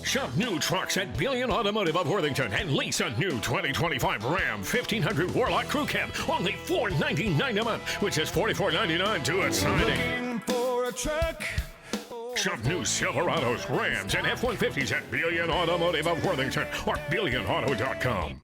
Shop new trucks at Billion Automotive of Worthington and lease a new 2025 Ram 1500 Warlock Crew Cab, only $499 a month, which is $44.99 to a signing. Looking for a truck? Shop new Silverados, Rams, and F-150s at Billion Automotive of Worthington or BillionAuto.com.